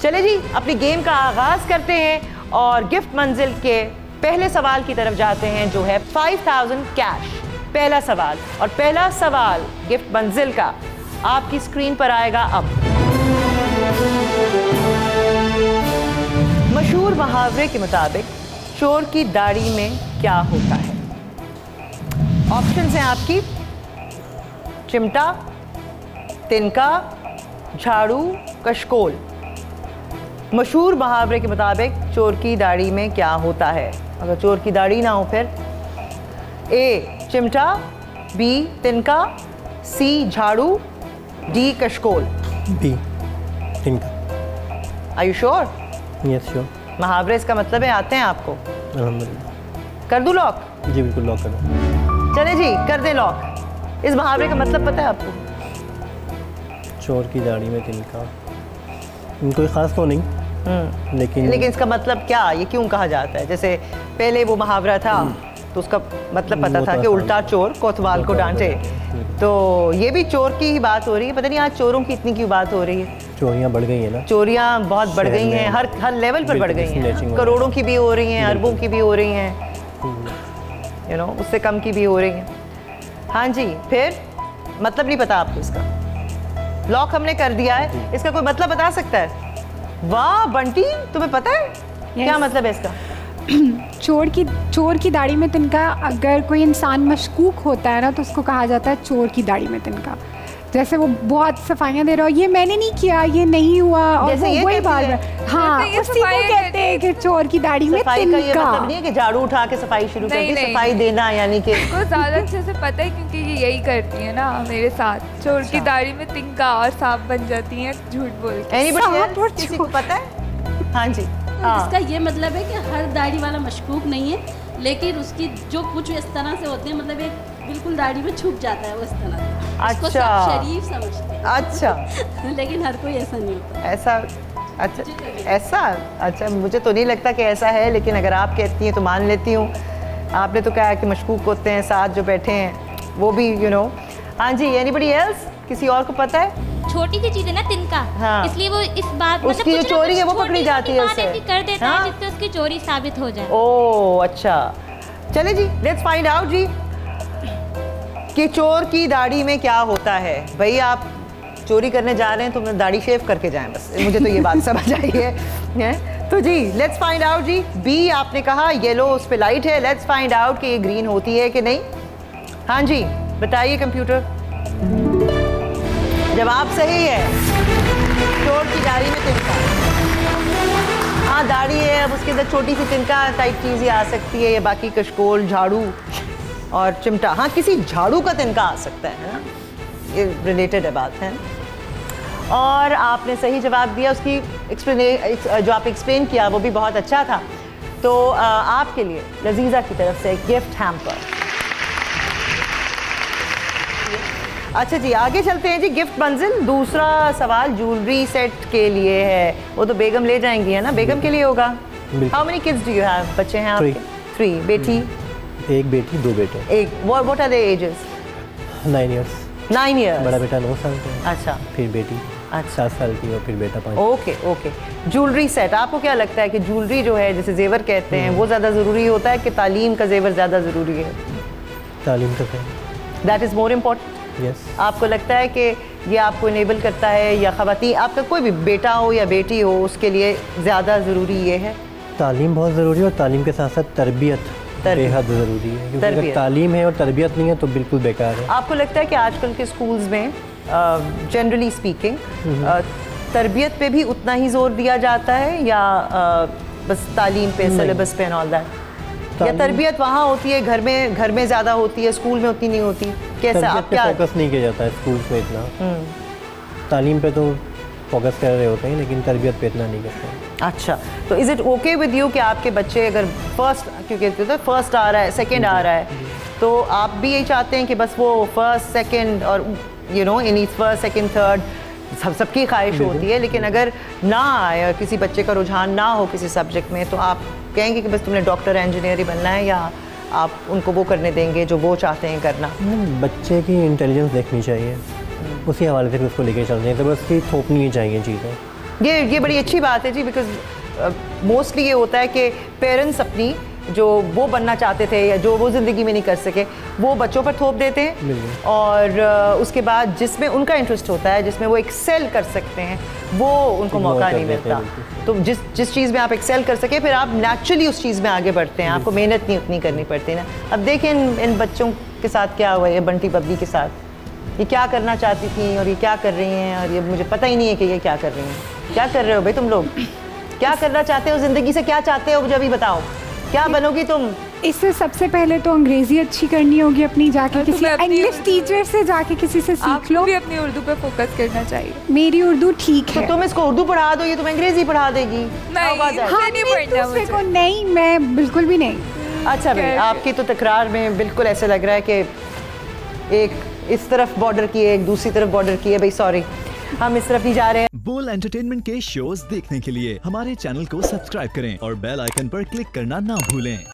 चले जी, अपनी गेम का आगाज करते हैं और गिफ्ट मंजिल के पहले सवाल की तरफ जाते हैं, जो है 5000 कैश। पहला सवाल, और पहला सवाल गिफ्ट मंजिल का आपकी स्क्रीन पर आएगा अब। मशहूर मुहावरे के मुताबिक चोर की दाढ़ी में क्या होता है? ऑप्शंस हैं आपकी, चिमटा, तिनका, झाड़ू, कशकोल। मशहूर मुहावरे के मुताबिक चोर की दाढ़ी में क्या होता है? अगर चोर की दाढ़ी ना हो फिर ए चिमटा, बी तिनका, सी झाड़ू, डी कशकोल। बी तिनका। Are you sure? Yes sure. मुहावरे इसका मतलब है आते हैं आपको? अल्हम्दुलिल्लाह। कर दूं लॉक? जी बिल्कुल लॉक कर दो। चले जी, कर दे लॉक। इस मुहावरे का मतलब पता है आपको? चोर की दाढ़ी में तिनका, कोई ख़ास तो नहीं, लेकिन इसका मतलब क्या, ये क्यों कहा जाता है? जैसे पहले वो मुहावरा था तो उसका मतलब पता था कि उल्टा चोर कोतवाल को डांटे, तो ये भी चोर की ही बात हो रही है। पता नहीं आज चोरों की इतनी क्यों बात हो रही है? चोरियाँ बढ़ गई हैं ना, चोरियाँ बहुत बढ़ गई हैं, हर लेवल पर बढ़ गई हैं। करोड़ों की भी हो रही हैं, अरबों की भी हो रही हैं, यू नो, उससे कम की भी हो रही हैं। हाँ जी, फिर मतलब नहीं पता आपको इसका? लॉक हमने कर दिया है। इसका कोई मतलब बता सकता है? वाह बंटी, तुम्हें पता है क्या मतलब है इसका? चोर की दाढ़ी में तिनका, अगर कोई इंसान मशकूक होता है ना तो उसको कहा जाता है चोर की दाढ़ी में तिनका। जैसे वो बहुत सफाइयाँ दे रहा हो, ये मैंने नहीं किया, ये नहीं हुआ, और वो वही बार बार, हाँ, उसी को कहते हैं कि चोर की दाढ़ी में तिनका। का ये मतलब नहीं है कि झाड़ू उठा के सफाई शुरू कर दी, सफाई देना यानी कि को ज़्यादा अच्छे से पता है क्योंकि ये यही करती है ना मेरे साथ। चोर की दाढ़ी में तिनका और सांप बन जाती हैं झूठ बोल के। किसी को पता है? हाँ जी। इसका ये मतलब है कि हर दाढ़ी वाला मशकूक नहीं है, लेकिन उसकी जो कुछ इस तरह से होते हैं, मतलब एक बिल्कुल दाढ़ी में छुप जाता है वो इस तरह से। उसको सब शरीफ समझते हैं। अच्छा लेकिन हर कोई ऐसा नहीं होता। ऐसा? अच्छा ऐसा? अच्छा, मुझे तो नहीं लगता कि ऐसा है, लेकिन अगर आप कहती हैं तो मान लेती हूँ। आपने तो कहा कि मशकूक होते हैं, साथ जो बैठे हैं वो भी, यू नो। हाँ जी, एनीबडी एल्स? किसी और को पता है? छोटी सी चीज है ना तिनका, हाँ। इसलिए वो इस बात उसकी जो चोरी है वो पकड़ी जाती है उससे, कर देता हाँ? है जिससे उसकी चोरी साबित हो जाए। ओह अच्छा, चले जी, लेट्स फाइंड आउट जी कि चोर की दाढ़ी में क्या होता है। भाई आप चोरी करने जा रहे हैं तो दाढ़ी शेव करके जाएं, बस मुझे तो ये बात समझ आई है। तो जी लेट्स फाइंड आउट जी। बी आपने कहा येलो, उस पे लाइट है। लेट्स फाइंड आउट कि ये ग्रीन होती है कि नहीं। हाँ जी बताइए कंप्यूटर। जवाब सही है, चोर की दाढ़ी में तिनका। हाँ दाढ़ी है, अब उसके अंदर छोटी सी तिनका टाइप चीज़ें आ सकती है, या बाकी कशकोल, झाड़ू और चिमटा। हाँ किसी झाड़ू का तिनका आ सकता है ना, ये रिलेटेड है बात है। और आपने सही जवाब दिया, उसकी जो आप एक्सप्लेन किया वो भी बहुत अच्छा था। तो आपके लिए लजीज़ा की तरफ से गिफ्ट हैम्पर। अच्छा जी आगे चलते हैं जी। गिफ्ट मंजिल दूसरा सवाल ज्वेलरी सेट के लिए है, वो तो बेगम ले जाएंगी है ना, बेगम के लिए होगा। How many kids do you have? बच्चे हैं आपके? 3। बेटी? एक बेटी 2 बेटे। एक। What are their ages? 9 years. 9 years. बड़ा बेटा 9 साल का। अच्छा। फिर बेटी 7 साल की और फिर बेटा 5। Okay okay. ज्वेलरी सेट, आपको क्या लगता है कि ज्वेलरी जो है जिसे जेवर कहते हैं वो ज़्यादा ज़रूरी होता है कि तालीम का जेवर ज़्यादा ज़रूरी है? तालीम तो है। That is more important. Yes. आपको लगता है कि ये आपको इनेबल करता है, या ख़वातीन, आपका कोई भी बेटा हो या बेटी हो उसके लिए ज़्यादा ज़रूरी ये है? तालीम बहुत ज़रूरी है, और तालीम के साथ साथ तरबियत बेहद ज़रूरी है, क्योंकि अगर तालीम है और तरबियत नहीं है तो बिल्कुल बेकार है। आपको लगता है कि आजकल के स्कूल्स में जनरली स्पीकिंग तरबियत पे भी उतना ही ज़ोर दिया जाता है, या बस तालीम पे, सिलेबस पे एंड ऑल दैट? या तरबियत वहाँ होती है, घर में ज़्यादा होती है, स्कूल में उतनी नहीं होती? कैसा आप क्या फोकस नहीं किया जाता है स्कूल्स में इतना? तालीम पे तो फोकस कर रहे होते हैं, लेकिन तरबियत पे इतना नहीं करते हैं। अच्छा, तो is it okay with you कि आपके बच्चे अगर फर्स्ट, क्योंकि फर्स्ट आ रहा है, सेकंड आ रहा है, तो आप भी यही चाहते हैं कि बस वो फर्स्ट सेकंड और you know in first second third सबकी ख्वाहिश होती है, लेकिन अगर ना आए, किसी बच्चे का रुझान ना हो किसी सब्जेक्ट में, तो आप कहेंगे कि बस तुमने डॉक्टर इंजीनियर ही बनना है, या आप उनको वो करने देंगे जो वो चाहते हैं करना? बच्चे की इंटेलिजेंस देखनी चाहिए, उसी हवाले से उसको लेके चलते हैं, ज़बरदस्ती थोपनी नहीं चाहिए चीज़ें। ये बड़ी अच्छी बात है जी, बिकॉज मोस्टली ये होता है कि पेरेंट्स अपनी जो वो बनना चाहते थे या जो वो ज़िंदगी में नहीं कर सके वो बच्चों पर थोप देते हैं, और उसके बाद जिसमें उनका इंटरेस्ट होता है, जिसमें वो एक्सेल कर सकते हैं, वो उनको मौका नहीं मिलता। तो जिस चीज़ में आप एक्सेल कर सके फिर आप नेचुरली उस चीज़ में आगे बढ़ते हैं, आपको मेहनत नहीं उतनी करनी पड़ती ना। अब देखिए इन बच्चों के साथ क्या हुआ है, बंटी बबली के साथ, ये क्या करना चाहती थी और ये क्या कर रही हैं, और ये मुझे पता ही नहीं है कि ये क्या कर रही हैं। क्या कर रहे हो भाई तुम लोग, क्या करना चाहते हो ज़िंदगी से, क्या चाहते हो मुझे अभी बताओ, क्या बनोगी तुम? इससे सबसे पहले तो अंग्रेजी अच्छी करनी होगी अपनी, जाके किसी इंग्लिश टीचर से जाके किसी से सीख लो। भी अपनी उर्दू पे फोकस करना चाहिए। मेरी उर्दू ठीक है। तो तुम इसको उर्दू पढ़ा दो, ये तुम्हें अंग्रेजी पढ़ा देगी। नहीं, मैं बिल्कुल भी नहीं। अच्छा भाई, आपकी तो तकरार में बिल्कुल ऐसे लग रहा है कि एक इस तरफ बॉर्डर की है, एक दूसरी तरफ बॉर्डर की है। भाई सॉरी, हम इस तरफ ही जा रहे हैं। बोल एंटरटेनमेंट के शोज देखने के लिए हमारे चैनल को सब्सक्राइब करें और बेल आइकन पर क्लिक करना ना भूलें।